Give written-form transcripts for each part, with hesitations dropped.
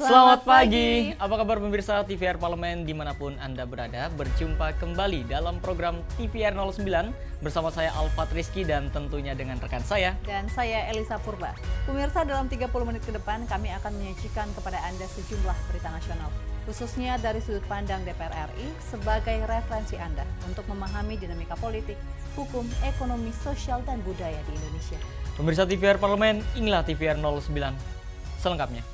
Selamat pagi. Apa kabar pemirsa TVR Parlemen dimanapun Anda berada? Berjumpa kembali dalam program TVR 09 bersama saya Alfat Rizky dan tentunya dengan rekan saya. Dan saya Elisa Purba. Pemirsa, dalam 30 menit ke depan kami akan menyajikan kepada Anda sejumlah berita nasional. Khususnya dari sudut pandang DPR RI sebagai referensi Anda untuk memahami dinamika politik, hukum, ekonomi, sosial, dan budaya di Indonesia. Pemirsa TVR Parlemen, inilah TVR 09 selengkapnya.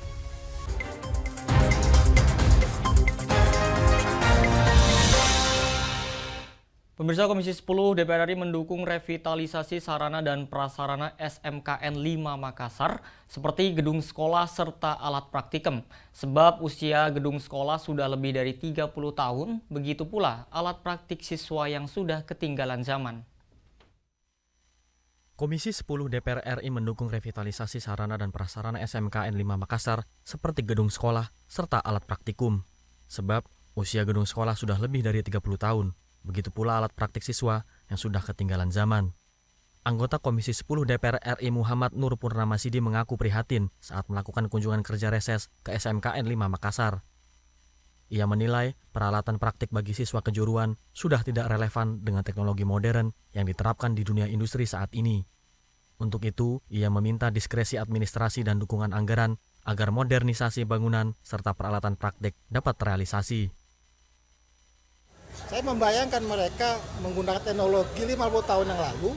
Pemirsa, Komisi 10 DPR RI mendukung revitalisasi sarana dan prasarana SMKN 5 Makassar seperti gedung sekolah serta alat praktikum. Sebab usia gedung sekolah sudah lebih dari 30 tahun, begitu pula alat praktik siswa yang sudah ketinggalan zaman. Komisi 10 DPR RI mendukung revitalisasi sarana dan prasarana SMKN 5 Makassar seperti gedung sekolah serta alat praktikum. Sebab usia gedung sekolah sudah lebih dari 30 tahun. Begitu pula alat praktik siswa yang sudah ketinggalan zaman. Anggota Komisi 10 DPR RI Muhammad Nur Purnamasidi mengaku prihatin saat melakukan kunjungan kerja reses ke SMKN 5 Makassar. Ia menilai peralatan praktik bagi siswa kejuruan sudah tidak relevan dengan teknologi modern yang diterapkan di dunia industri saat ini. Untuk itu, ia meminta diskresi administrasi dan dukungan anggaran agar modernisasi bangunan serta peralatan praktik dapat terrealisasi. Saya membayangkan mereka menggunakan teknologi 50 tahun yang lalu,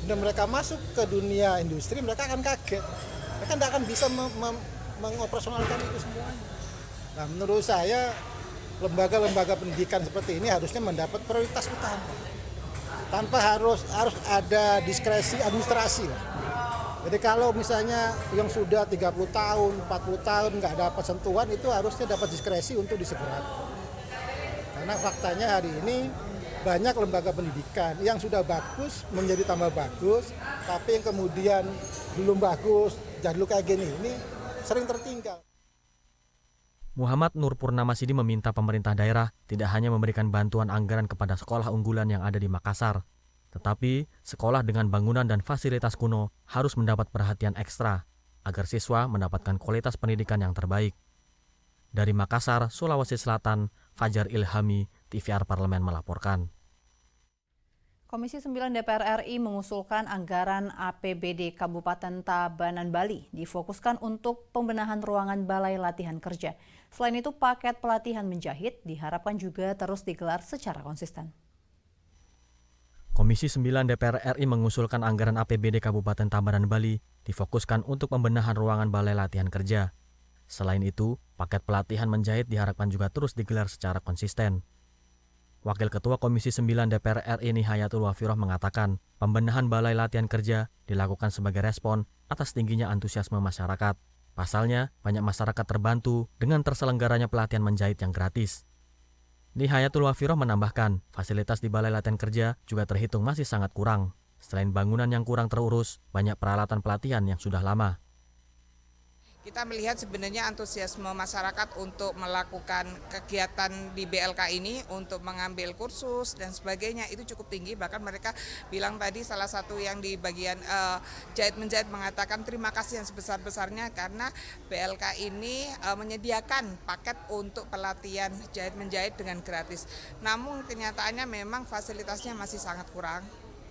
dan mereka masuk ke dunia industri, mereka akan kaget. Mereka tidak akan bisa mengoperasionalkan itu semuanya. Nah, menurut saya, lembaga-lembaga pendidikan seperti ini harusnya mendapat prioritas utama. Tanpa harus ada diskresi administrasi. Jadi kalau misalnya yang sudah 30 tahun, 40 tahun nggak dapat sentuhan, itu harusnya dapat diskresi untuk disegerakan. Karena faktanya hari ini banyak lembaga pendidikan yang sudah bagus menjadi tambah bagus, tapi yang kemudian belum bagus, jadul kayak gini ini sering tertinggal. Muhammad Nur Purnamasidi meminta pemerintah daerah tidak hanya memberikan bantuan anggaran kepada sekolah unggulan yang ada di Makassar, tetapi sekolah dengan bangunan dan fasilitas kuno harus mendapat perhatian ekstra agar siswa mendapatkan kualitas pendidikan yang terbaik. Dari Makassar, Sulawesi Selatan, Fajar Ilhami, TVR Parlemen melaporkan. Komisi 9 DPR RI mengusulkan anggaran APBD Kabupaten Tabanan Bali difokuskan untuk pembenahan ruangan balai latihan kerja. Selain itu, paket pelatihan menjahit diharapkan juga terus digelar secara konsisten. Komisi 9 DPR RI mengusulkan anggaran APBD Kabupaten Tabanan Bali difokuskan untuk pembenahan ruangan balai latihan kerja. Selain itu, paket pelatihan menjahit diharapkan juga terus digelar secara konsisten. Wakil Ketua Komisi 9 DPR RI Nihayatul Wafiroh mengatakan, pembenahan balai latihan kerja dilakukan sebagai respon atas tingginya antusiasme masyarakat. Pasalnya, banyak masyarakat terbantu dengan terselenggaranya pelatihan menjahit yang gratis. Nihayatul Wafiroh menambahkan, fasilitas di balai latihan kerja juga terhitung masih sangat kurang. Selain bangunan yang kurang terurus, banyak peralatan pelatihan yang sudah lama. Kita melihat sebenarnya antusiasme masyarakat untuk melakukan kegiatan di BLK ini, untuk mengambil kursus dan sebagainya itu cukup tinggi. Bahkan mereka bilang tadi salah satu yang di bagian jahit-menjahit mengatakan terima kasih yang sebesar-besarnya karena BLK ini menyediakan paket untuk pelatihan jahit-menjahit dengan gratis. Namun kenyataannya memang fasilitasnya masih sangat kurang.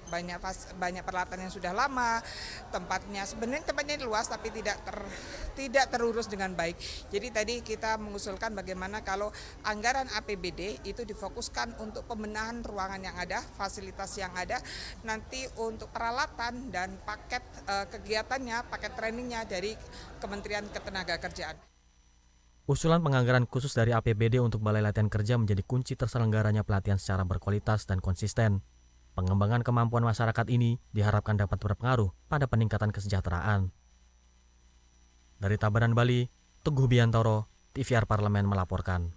Banyak peralatan yang sudah lama, tempatnya luas tapi tidak terurus dengan baik. Jadi tadi kita mengusulkan bagaimana kalau anggaran APBD itu difokuskan untuk pembenahan ruangan yang ada, fasilitas yang ada, nanti untuk peralatan dan paket kegiatannya, paket trainingnya dari Kementerian Ketenagakerjaan. Usulan penganggaran khusus dari APBD untuk balai latihan kerja menjadi kunci terselenggaranya pelatihan secara berkualitas dan konsisten. Pengembangan kemampuan masyarakat ini diharapkan dapat berpengaruh pada peningkatan kesejahteraan. Dari Tabanan Bali, Teguh Biantoro, TVR Parlemen melaporkan.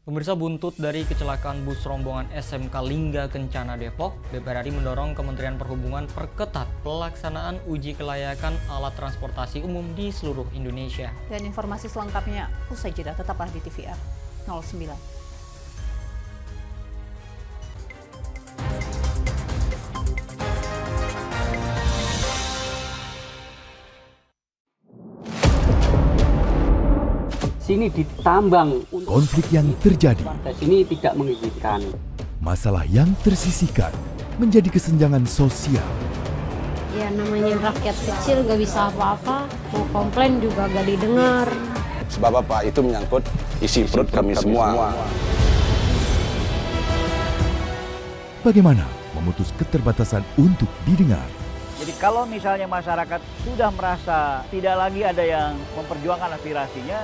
Pemirsa, buntut dari kecelakaan bus rombongan SMK Lingga Kencana Depok, DPR RI mendorong Kementerian Perhubungan perketat pelaksanaan uji kelayakan alat transportasi umum di seluruh Indonesia. Dan informasi selengkapnya usai jeda, tetaplah di TVR 09. sini ditambang. Konflik yang terjadi, Warga sini tidak mengizinkan. masalah yang tersisihkan menjadi kesenjangan sosial. Ya namanya rakyat kecil gak bisa apa-apa, mau komplain juga gak didengar. Sebab apa? Itu menyangkut isi perut kami semua. Bagaimana memutus keterbatasan untuk didengar? Jadi kalau misalnya masyarakat sudah merasa tidak lagi ada yang memperjuangkan aspirasinya,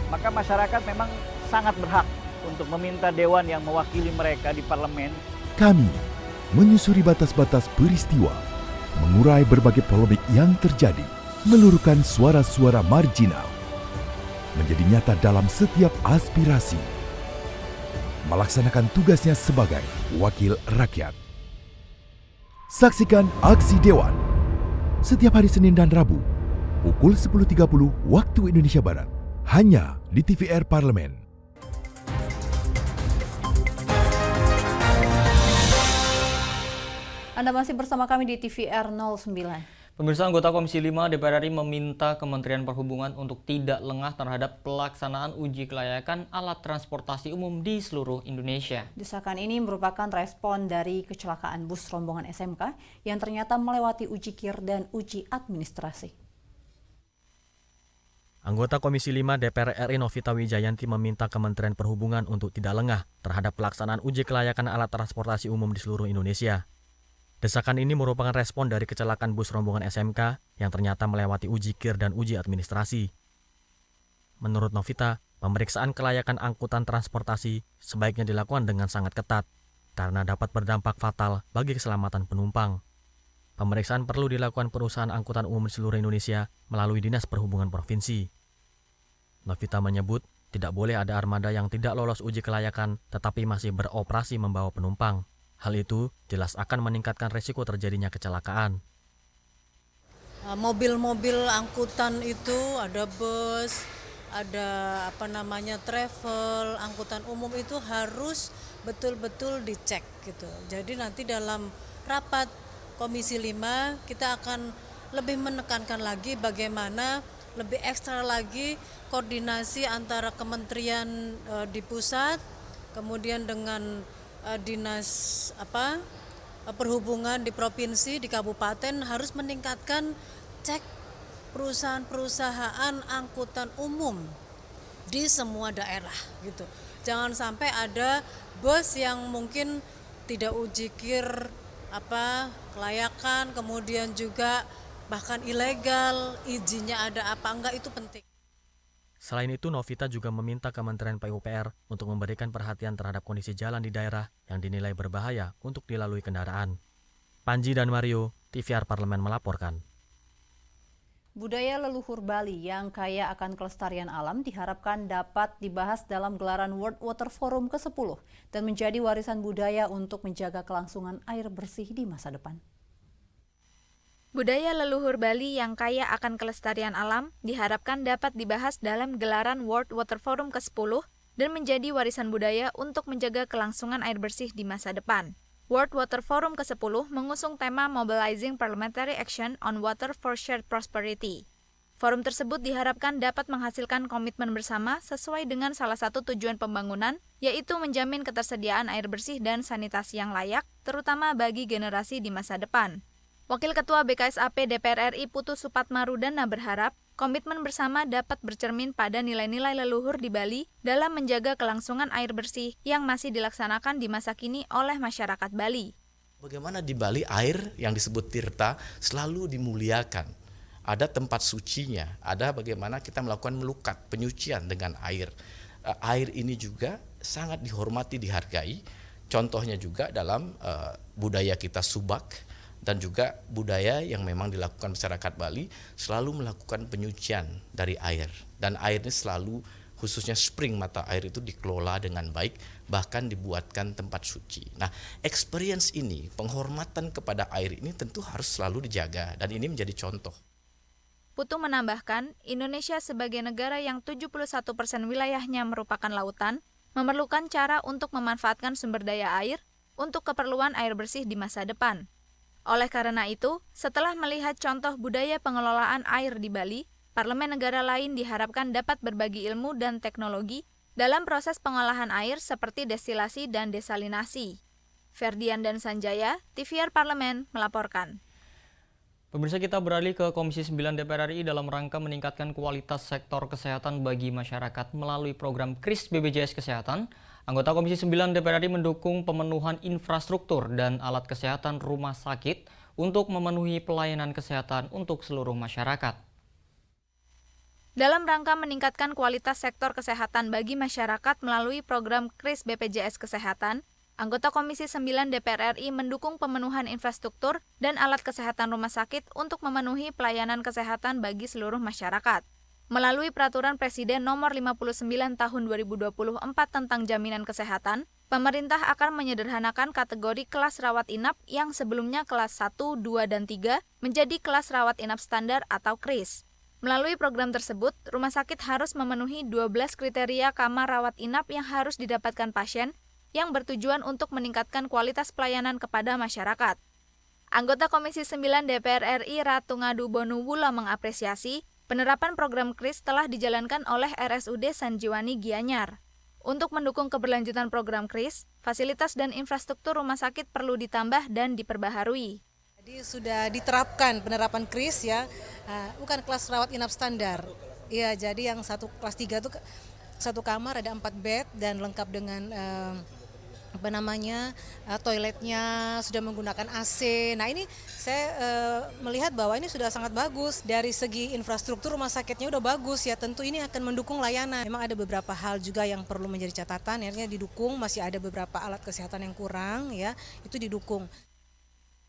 maka masyarakat memang sangat berhak untuk meminta dewan yang mewakili mereka di parlemen. Kami menyusuri batas-batas peristiwa, mengurai berbagai polemik yang terjadi, meluruhkan suara-suara marginal, menjadi nyata dalam setiap aspirasi, melaksanakan tugasnya sebagai wakil rakyat. Saksikan Aksi Dewan setiap hari Senin dan Rabu pukul 10.30 waktu Indonesia Barat hanya di TVR Parlemen. Anda masih bersama kami di TVR 09. Pemirsa, anggota Komisi 5 DPR RI meminta Kementerian Perhubungan untuk tidak lengah terhadap pelaksanaan uji kelayakan alat transportasi umum di seluruh Indonesia. Desakan ini merupakan respon dari kecelakaan bus rombongan SMK yang ternyata melewati uji KIR dan uji administrasi. Anggota Komisi 5 DPR RI Novita Wijayanti meminta Kementerian Perhubungan untuk tidak lengah terhadap pelaksanaan uji kelayakan alat transportasi umum di seluruh Indonesia. Desakan ini merupakan respon dari kecelakaan bus rombongan SMK yang ternyata melewati uji KIR dan uji administrasi. Menurut Novita, pemeriksaan kelayakan angkutan transportasi sebaiknya dilakukan dengan sangat ketat karena dapat berdampak fatal bagi keselamatan penumpang. Pemeriksaan perlu dilakukan perusahaan angkutan umum di seluruh Indonesia melalui Dinas Perhubungan Provinsi. Novita menyebut tidak boleh ada armada yang tidak lolos uji kelayakan tetapi masih beroperasi membawa penumpang. Hal itu jelas akan meningkatkan risiko terjadinya kecelakaan. Mobil-mobil angkutan itu ada bus, ada travel, angkutan umum itu harus betul-betul dicek gitu. Jadi nanti dalam rapat Komisi 5 kita akan lebih menekankan lagi bagaimana lebih ekstra lagi koordinasi antara kementerian di pusat, kemudian dengan dinas perhubungan di provinsi, di kabupaten harus meningkatkan cek perusahaan-perusahaan angkutan umum di semua daerah gitu. Jangan sampai ada bus yang mungkin tidak uji KIR kelayakan, kemudian juga bahkan ilegal, izinnya ada apa enggak, itu penting. Selain itu, Novita juga meminta Kementerian PUPR untuk memberikan perhatian terhadap kondisi jalan di daerah yang dinilai berbahaya untuk dilalui kendaraan. Panji dan Mario, TVR Parlemen melaporkan. Budaya leluhur Bali yang kaya akan kelestarian alam diharapkan dapat dibahas dalam gelaran World Water Forum ke-10 dan menjadi warisan budaya untuk menjaga kelangsungan air bersih di masa depan. Budaya leluhur Bali yang kaya akan kelestarian alam diharapkan dapat dibahas dalam gelaran World Water Forum ke-10 dan menjadi warisan budaya untuk menjaga kelangsungan air bersih di masa depan. World Water Forum ke-10 mengusung tema Mobilizing Parliamentary Action on Water for Shared Prosperity. Forum tersebut diharapkan dapat menghasilkan komitmen bersama sesuai dengan salah satu tujuan pembangunan, yaitu menjamin ketersediaan air bersih dan sanitasi yang layak, terutama bagi generasi di masa depan. Wakil Ketua BKSAP DPR RI Putu Supatmarudana berharap komitmen bersama dapat bercermin pada nilai-nilai leluhur di Bali dalam menjaga kelangsungan air bersih yang masih dilaksanakan di masa kini oleh masyarakat Bali. Bagaimana di Bali air yang disebut tirta selalu dimuliakan. Ada tempat sucinya, ada bagaimana kita melakukan melukat, penyucian dengan air. Air ini juga sangat dihormati, dihargai. Contohnya juga dalam budaya kita subak, dan juga budaya yang memang dilakukan masyarakat Bali selalu melakukan penyucian dari air. Dan air ini selalu, khususnya spring mata air itu dikelola dengan baik, bahkan dibuatkan tempat suci. Nah, experience ini, penghormatan kepada air ini tentu harus selalu dijaga dan ini menjadi contoh. Putu menambahkan, Indonesia sebagai negara yang 71% wilayahnya merupakan lautan, memerlukan cara untuk memanfaatkan sumber daya air untuk keperluan air bersih di masa depan. Oleh karena itu, setelah melihat contoh budaya pengelolaan air di Bali, parlemen negara lain diharapkan dapat berbagi ilmu dan teknologi dalam proses pengolahan air seperti destilasi dan desalinasi. Ferdian dan Sanjaya, TVR Parlemen, melaporkan. Pemirsa, kita beralih ke Komisi 9 DPR RI dalam rangka meningkatkan kualitas sektor kesehatan bagi masyarakat melalui program KRIS BPJS Kesehatan. Anggota Komisi 9 DPR RI mendukung pemenuhan infrastruktur dan alat kesehatan rumah sakit untuk memenuhi pelayanan kesehatan untuk seluruh masyarakat. Dalam rangka meningkatkan kualitas sektor kesehatan bagi masyarakat melalui program KRIS BPJS Kesehatan, anggota Komisi 9 DPR RI mendukung pemenuhan infrastruktur dan alat kesehatan rumah sakit untuk memenuhi pelayanan kesehatan bagi seluruh masyarakat. Melalui Peraturan Presiden Nomor 59 Tahun 2024 tentang Jaminan Kesehatan, pemerintah akan menyederhanakan kategori kelas rawat inap yang sebelumnya kelas 1, 2, dan 3 menjadi kelas rawat inap standar atau KRIS. Melalui program tersebut, rumah sakit harus memenuhi 12 kriteria kamar rawat inap yang harus didapatkan pasien yang bertujuan untuk meningkatkan kualitas pelayanan kepada masyarakat. Anggota Komisi 9 DPR RI Ratu Ngadu Bonuwula mengapresiasi penerapan program KRIS telah dijalankan oleh RSUD Sanjiwani Gianyar. Untuk mendukung keberlanjutan program KRIS, fasilitas dan infrastruktur rumah sakit perlu ditambah dan diperbaharui. Jadi sudah diterapkan penerapan KRIS ya, bukan kelas rawat inap standar. Iya, jadi yang kelas 3 itu satu kamar ada 4 bed dan lengkap dengan toiletnya, sudah menggunakan AC. Nah ini saya melihat bahwa ini sudah sangat bagus. Dari segi infrastruktur rumah sakitnya udah bagus ya, tentu ini akan mendukung layanan. Memang ada beberapa hal juga yang perlu menjadi catatan, akhirnya didukung, masih ada beberapa alat kesehatan yang kurang ya, itu didukung.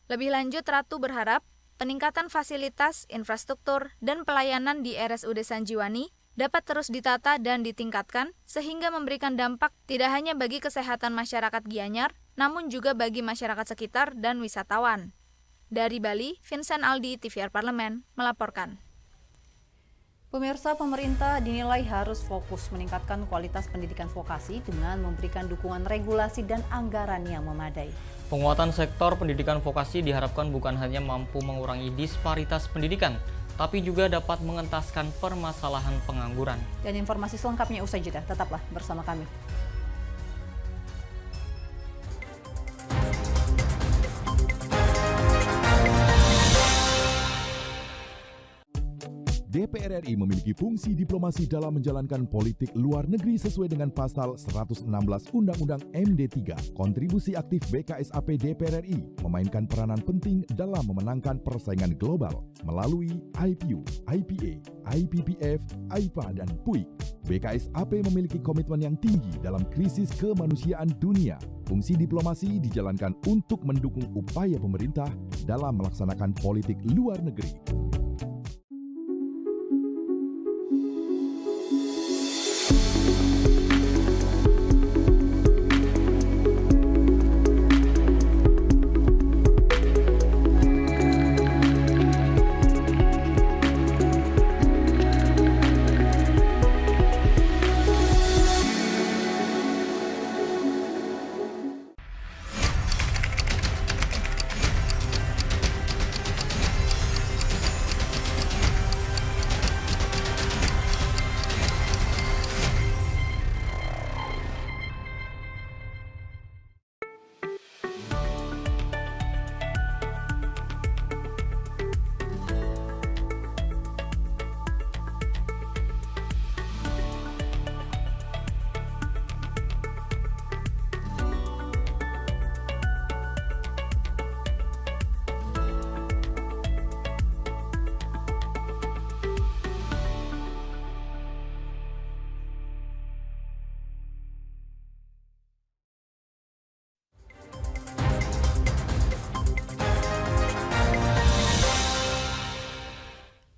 Lebih lanjut, Ratu berharap peningkatan fasilitas, infrastruktur, dan pelayanan di RSUD Sanjiwani dapat terus ditata dan ditingkatkan sehingga memberikan dampak tidak hanya bagi kesehatan masyarakat Gianyar, namun juga bagi masyarakat sekitar dan wisatawan. Dari Bali, Vincent Aldi, TVR Parlemen, melaporkan. Pemirsa, pemerintah dinilai harus fokus meningkatkan kualitas pendidikan vokasi dengan memberikan dukungan regulasi dan anggaran yang memadai. Penguatan sektor pendidikan vokasi diharapkan bukan hanya mampu mengurangi disparitas pendidikan, tapi juga dapat mengentaskan permasalahan pengangguran. Dan informasi selengkapnya usai jeda, tetaplah bersama kami. DPR RI memiliki fungsi diplomasi dalam menjalankan politik luar negeri sesuai dengan pasal 116 Undang-Undang MD 3. Kontribusi aktif BKSAP DPR RI memainkan peranan penting dalam memenangkan persaingan global melalui IPU, IPA, IPPF, AIPA, dan PUIK. BKSAP memiliki komitmen yang tinggi dalam krisis kemanusiaan dunia. Fungsi diplomasi dijalankan untuk mendukung upaya pemerintah dalam melaksanakan politik luar negeri.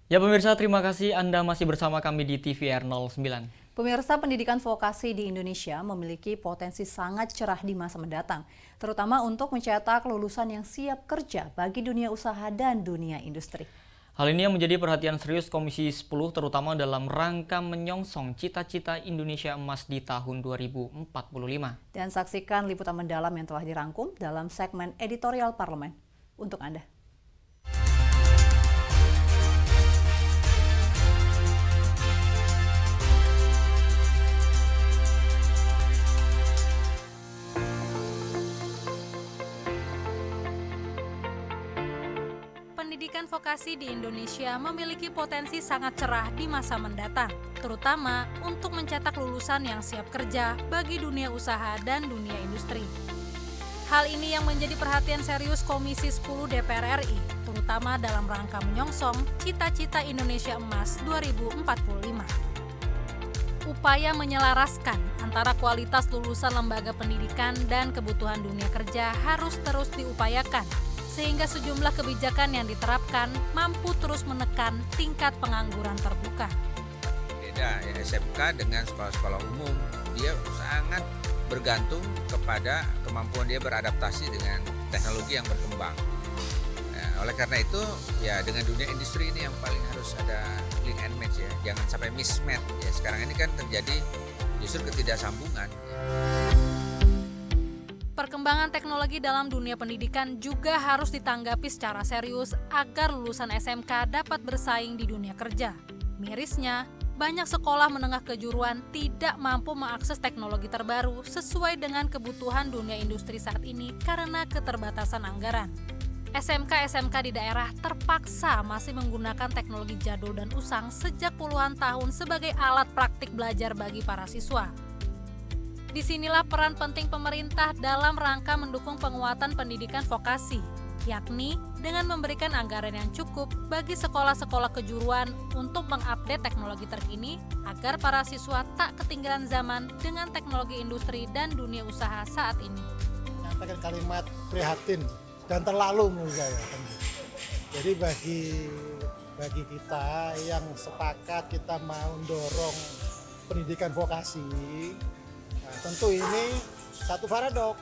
Ya pemirsa, terima kasih Anda masih bersama kami di TVR 09. Pemirsa, pendidikan vokasi di Indonesia memiliki potensi sangat cerah di masa mendatang, terutama untuk mencetak lulusan yang siap kerja bagi dunia usaha dan dunia industri. Hal ini yang menjadi perhatian serius Komisi 10 terutama dalam rangka menyongsong cita-cita Indonesia Emas di tahun 2045. Dan saksikan liputan mendalam yang telah dirangkum dalam segmen editorial Parlemen untuk Anda. pendidikan vokasi di Indonesia memiliki potensi sangat cerah di masa mendatang, terutama untuk mencetak lulusan yang siap kerja bagi dunia usaha dan dunia industri. Hal ini yang menjadi perhatian serius Komisi 10 DPR RI, terutama dalam rangka menyongsong cita-cita Indonesia Emas 2045. Upaya menyelaraskan antara kualitas lulusan lembaga pendidikan dan kebutuhan dunia kerja harus terus diupayakan, sehingga sejumlah kebijakan yang diterapkan mampu terus menekan tingkat pengangguran terbuka. Beda ya, SMK dengan sekolah-sekolah umum, dia sangat bergantung kepada kemampuan dia beradaptasi dengan teknologi yang berkembang. Nah, oleh karena itu, ya dengan dunia industri ini yang paling harus ada link and match ya, jangan sampai mismatch ya. Sekarang ini kan terjadi justru ketidaksambungan. Perkembangan teknologi dalam dunia pendidikan juga harus ditanggapi secara serius agar lulusan SMK dapat bersaing di dunia kerja. Mirisnya, banyak sekolah menengah kejuruan tidak mampu mengakses teknologi terbaru sesuai dengan kebutuhan dunia industri saat ini karena keterbatasan anggaran. SMK-SMK di daerah terpaksa masih menggunakan teknologi jadul dan usang sejak puluhan tahun sebagai alat praktik belajar bagi para siswa. Disinilah peran penting pemerintah dalam rangka mendukung penguatan pendidikan vokasi, yakni dengan memberikan anggaran yang cukup bagi sekolah-sekolah kejuruan untuk mengupdate teknologi terkini agar para siswa tak ketinggalan zaman dengan teknologi industri dan dunia usaha saat ini. Menyampaikan kalimat prihatin dan terlalu menurut saya. Jadi bagi kita yang sepakat kita mau dorong pendidikan vokasi, nah tentu ini satu paradoks.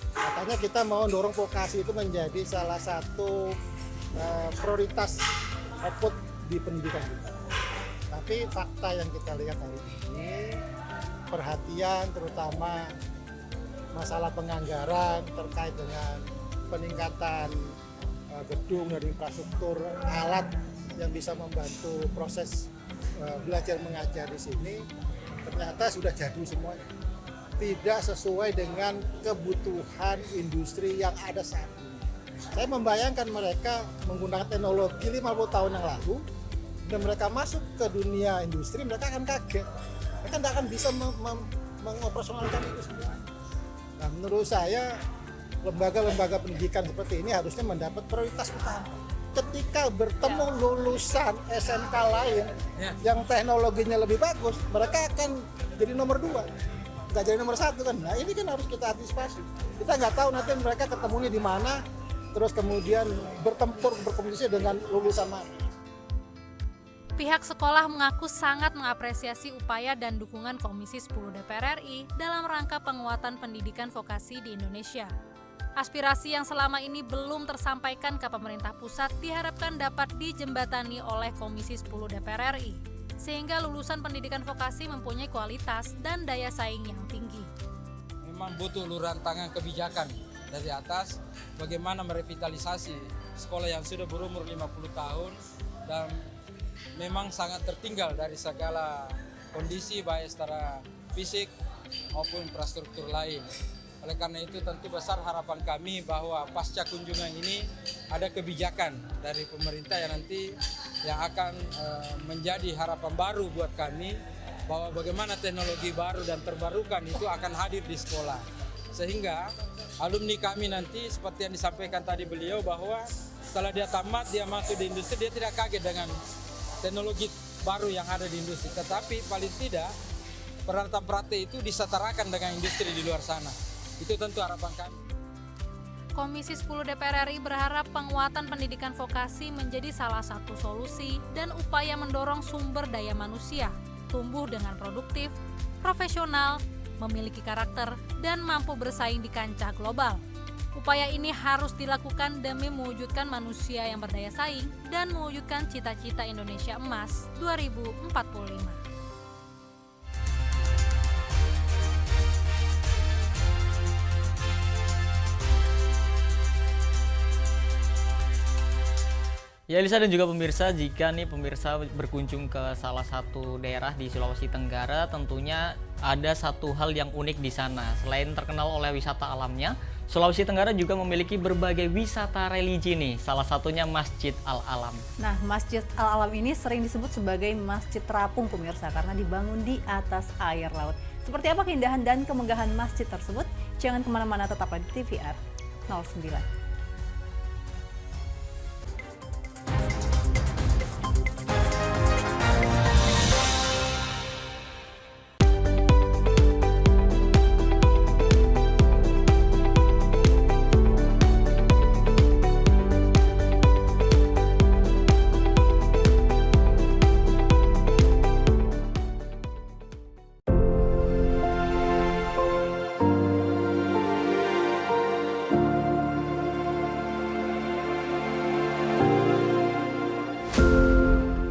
Katanya kita mau dorong vokasi itu menjadi salah satu prioritas output di pendidikan kita. Tapi fakta yang kita lihat hari ini, perhatian terutama masalah penganggaran terkait dengan peningkatan gedung dan infrastruktur alat yang bisa membantu proses belajar mengajar di sini ternyata sudah jadul semuanya. Tidak sesuai dengan kebutuhan industri yang ada saat ini. Saya membayangkan mereka menggunakan teknologi 50 tahun yang lalu dan mereka masuk ke dunia industri, mereka akan kaget. Mereka tidak akan bisa mengoperasionalkan itu semua. Nah, menurut saya lembaga-lembaga pendidikan seperti ini harusnya mendapat prioritas utama. Ketika bertemu lulusan SMK lain yang teknologinya lebih bagus, mereka akan jadi nomor 2. Nggak jadi nomor 1 kan. Nah ini kan harus kita antisipasi. Kita nggak tahu nanti mereka ketemunya di mana, terus kemudian bertempur, berkompetisi dengan lulusan mana. Pihak sekolah mengaku sangat mengapresiasi upaya dan dukungan Komisi 10 DPR RI dalam rangka penguatan pendidikan vokasi di Indonesia. Aspirasi yang selama ini belum tersampaikan ke pemerintah pusat diharapkan dapat dijembatani oleh Komisi 10 DPR RI. Sehingga lulusan pendidikan vokasi mempunyai kualitas dan daya saing yang tinggi. Memang butuh uluran tangan kebijakan dari atas bagaimana merevitalisasi sekolah yang sudah berumur 50 tahun dan memang sangat tertinggal dari segala kondisi baik secara fisik maupun infrastruktur lain. Oleh karena itu tentu besar harapan kami bahwa pasca kunjungan ini ada kebijakan dari pemerintah yang nanti yang akan menjadi harapan baru buat kami bahwa bagaimana teknologi baru dan terbarukan itu akan hadir di sekolah. Sehingga alumni kami nanti seperti yang disampaikan tadi beliau bahwa setelah dia tamat, dia masuk di industri, dia tidak kaget dengan teknologi baru yang ada di industri. Tetapi paling tidak peralatan praktek itu disetarakan dengan industri di luar sana. Itu tentu harapan kami. Komisi 10 DPR RI berharap penguatan pendidikan vokasi menjadi salah satu solusi dan upaya mendorong sumber daya manusia tumbuh dengan produktif, profesional, memiliki karakter, dan mampu bersaing di kancah global. Upaya ini harus dilakukan demi mewujudkan manusia yang berdaya saing dan mewujudkan cita-cita Indonesia Emas 2045. Ya Elisa dan juga pemirsa, jika nih pemirsa berkunjung ke salah satu daerah di Sulawesi Tenggara, tentunya ada satu hal yang unik di sana. Selain terkenal oleh wisata alamnya, Sulawesi Tenggara juga memiliki berbagai wisata religi nih, salah satunya Masjid Al-Alam. Nah, Masjid Al-Alam ini sering disebut sebagai Masjid Terapung pemirsa karena dibangun di atas air laut. Seperti apa keindahan dan kemegahan masjid tersebut? Jangan kemana-mana, tetaplah di TVR 09.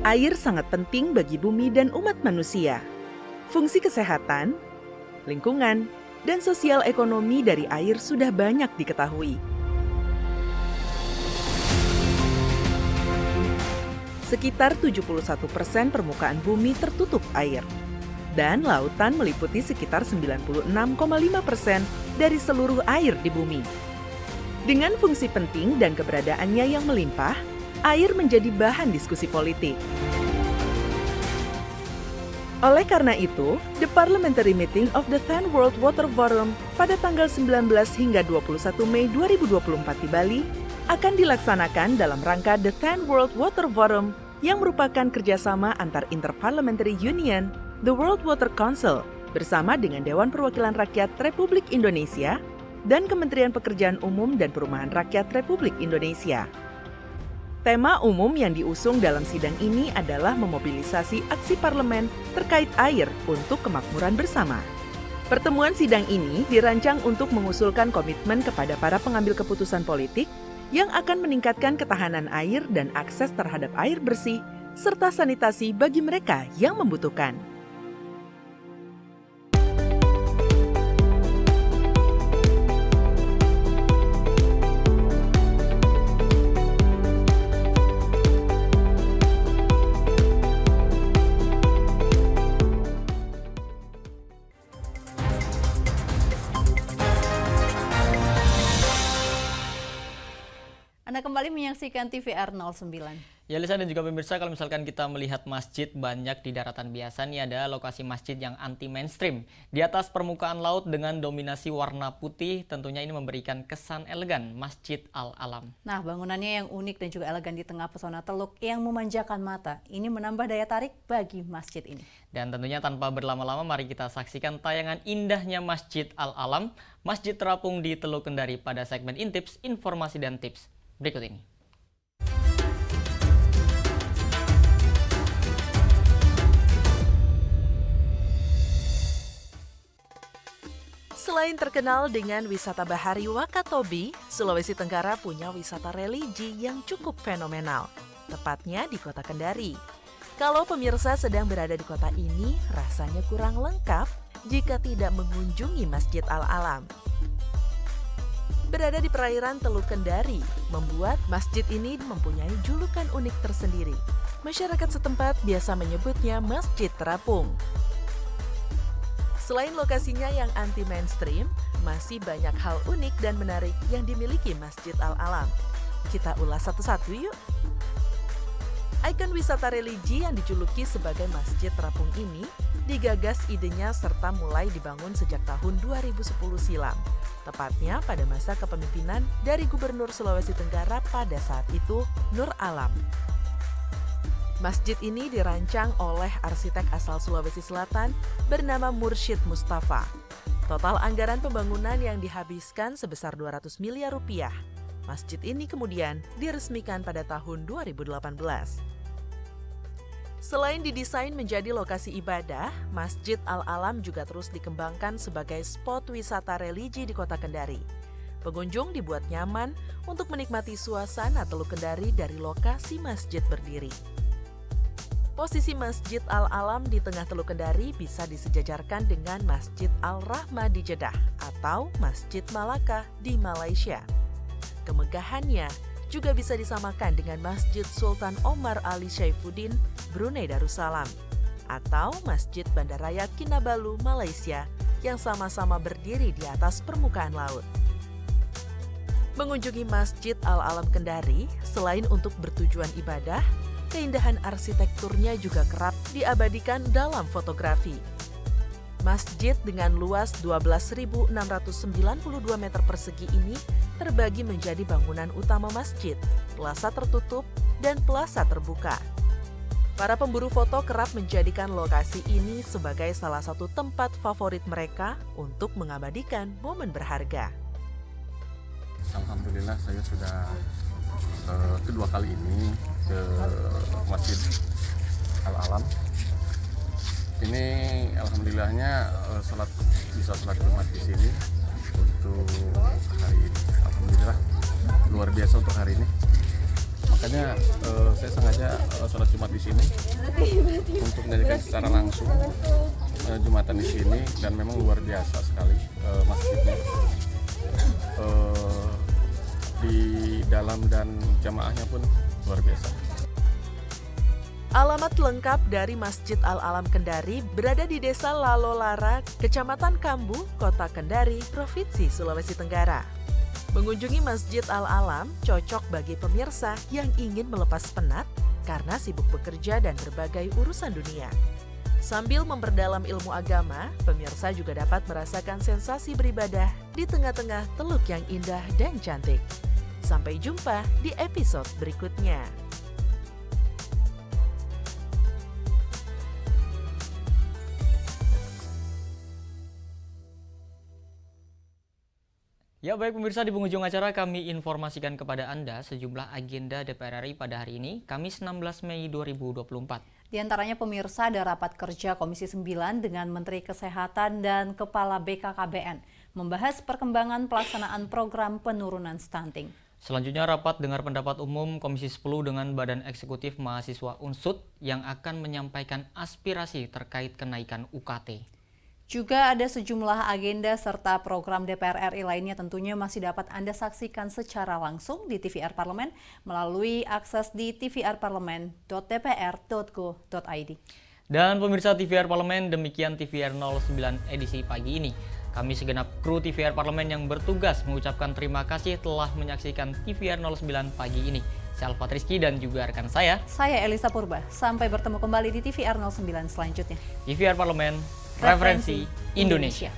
Air sangat penting bagi bumi dan umat manusia. Fungsi kesehatan, lingkungan, dan sosial ekonomi dari air sudah banyak diketahui. Sekitar 71% permukaan bumi tertutup air, dan lautan meliputi sekitar 96,5% dari seluruh air di bumi. Dengan fungsi penting dan keberadaannya yang melimpah, air menjadi bahan diskusi politik. Oleh karena itu, the Parliamentary Meeting of the 10th World Water Forum pada tanggal 19 hingga 21 Mei 2024 di Bali akan dilaksanakan dalam rangka the 10th World Water Forum yang merupakan kerjasama antar Interparliamentary Union, the World Water Council, bersama dengan Dewan Perwakilan Rakyat Republik Indonesia dan Kementerian Pekerjaan Umum dan Perumahan Rakyat Republik Indonesia. Tema umum yang diusung dalam sidang ini adalah memobilisasi aksi parlemen terkait air untuk kemakmuran bersama. Pertemuan sidang ini dirancang untuk mengusulkan komitmen kepada para pengambil keputusan politik yang akan meningkatkan ketahanan air dan akses terhadap air bersih, serta sanitasi bagi mereka yang membutuhkan. Anda kembali menyaksikan TVR 09. Ya Lisa dan juga pemirsa, kalau misalkan kita melihat masjid banyak di daratan biasa, nih ada lokasi masjid yang anti mainstream. Di atas permukaan laut dengan dominasi warna putih, tentunya ini memberikan kesan elegan Masjid Al-Alam. Nah, bangunannya yang unik dan juga elegan di tengah pesona teluk yang memanjakan mata, ini menambah daya tarik bagi masjid ini. Dan tentunya tanpa berlama-lama, mari kita saksikan tayangan indahnya Masjid Al-Alam, Masjid Terapung di Teluk Kendari pada segmen Intips, Informasi dan Tips berikut ini. Selain terkenal dengan wisata bahari Wakatobi, Sulawesi Tenggara punya wisata religi yang cukup fenomenal, tepatnya di Kota Kendari. Kalau pemirsa sedang berada di kota ini, rasanya kurang lengkap jika tidak mengunjungi Masjid Al-Alam. Berada di perairan Teluk Kendari, membuat masjid ini mempunyai julukan unik tersendiri. Masyarakat setempat biasa menyebutnya Masjid Terapung. Selain lokasinya yang anti-mainstream, masih banyak hal unik dan menarik yang dimiliki Masjid Al-Alam. Kita ulas satu-satu yuk. Ikon wisata religi yang dijuluki sebagai Masjid Terapung ini digagas idenya serta mulai dibangun sejak tahun 2010 silam. Tepatnya pada masa kepemimpinan dari Gubernur Sulawesi Tenggara pada saat itu, Nur Alam. Masjid ini dirancang oleh arsitek asal Sulawesi Selatan bernama Mursyid Mustafa. Total anggaran pembangunan yang dihabiskan sebesar 200 miliar rupiah. Masjid ini kemudian diresmikan pada tahun 2018. Selain didesain menjadi lokasi ibadah, Masjid Al-Alam juga terus dikembangkan sebagai spot wisata religi di Kota Kendari. Pengunjung dibuat nyaman untuk menikmati suasana Teluk Kendari dari lokasi masjid berdiri. Posisi Masjid Al-Alam di tengah Teluk Kendari bisa disejajarkan dengan Masjid Al-Rahmah di Jeddah atau Masjid Malaka di Malaysia. Kemegahannya juga bisa disamakan dengan Masjid Sultan Omar Ali Saifuddin, Brunei Darussalam, atau Masjid Bandaraya Kinabalu, Malaysia, yang sama-sama berdiri di atas permukaan laut. Mengunjungi Masjid Al-Alam Kendari, selain untuk bertujuan ibadah, keindahan arsitekturnya juga kerap diabadikan dalam fotografi. Masjid dengan luas 12.692 meter persegi ini terbagi menjadi bangunan utama masjid, plaza tertutup, dan plaza terbuka. Para pemburu foto kerap menjadikan lokasi ini sebagai salah satu tempat favorit mereka untuk mengabadikan momen berharga. Alhamdulillah saya sudah kedua kali ini ke Masjid Al-Alam. Ini alhamdulillahnya bisa sholat Jumat di sini untuk hari ini. Alhamdulillah luar biasa untuk hari ini. Makanya saya sengaja sholat Jumat di sini untuk menyaksikan secara langsung Jumatan di sini, dan memang luar biasa sekali masjidnya. Di dalam dan jamaahnya pun luar biasa. Alamat lengkap dari Masjid Al-Alam Kendari berada di Desa Lalolara, Kecamatan Kambu, Kota Kendari, Provinsi Sulawesi Tenggara. Mengunjungi Masjid Al-Alam cocok bagi pemirsa yang ingin melepas penat karena sibuk bekerja dan berbagai urusan dunia. Sambil memperdalam ilmu agama, pemirsa juga dapat merasakan sensasi beribadah di tengah-tengah teluk yang indah dan cantik. Sampai jumpa di episode berikutnya. Ya baik pemirsa, di penghujung acara kami informasikan kepada Anda sejumlah agenda DPR RI pada hari ini, Kamis 16 Mei 2024. Di antaranya pemirsa ada rapat kerja Komisi 9 dengan Menteri Kesehatan dan Kepala BKKBN membahas perkembangan pelaksanaan program penurunan stunting. Selanjutnya rapat dengar pendapat umum Komisi 10 dengan Badan Eksekutif Mahasiswa Unsud yang akan menyampaikan aspirasi terkait kenaikan UKT. Juga ada sejumlah agenda serta program DPR RI lainnya tentunya masih dapat Anda saksikan secara langsung di TVR Parlemen melalui akses di tvrparlemen.dpr.go.id. Dan pemirsa TVR Parlemen, demikian TVR 09 edisi pagi ini. Kami segenap kru TVR Parlemen yang bertugas mengucapkan terima kasih telah menyaksikan TVR 09 pagi ini. Saya Alfat Rizky dan juga rekan saya Elisa Purba. Sampai bertemu kembali di TVR 09 selanjutnya. TVR Parlemen, Referensi Indonesia.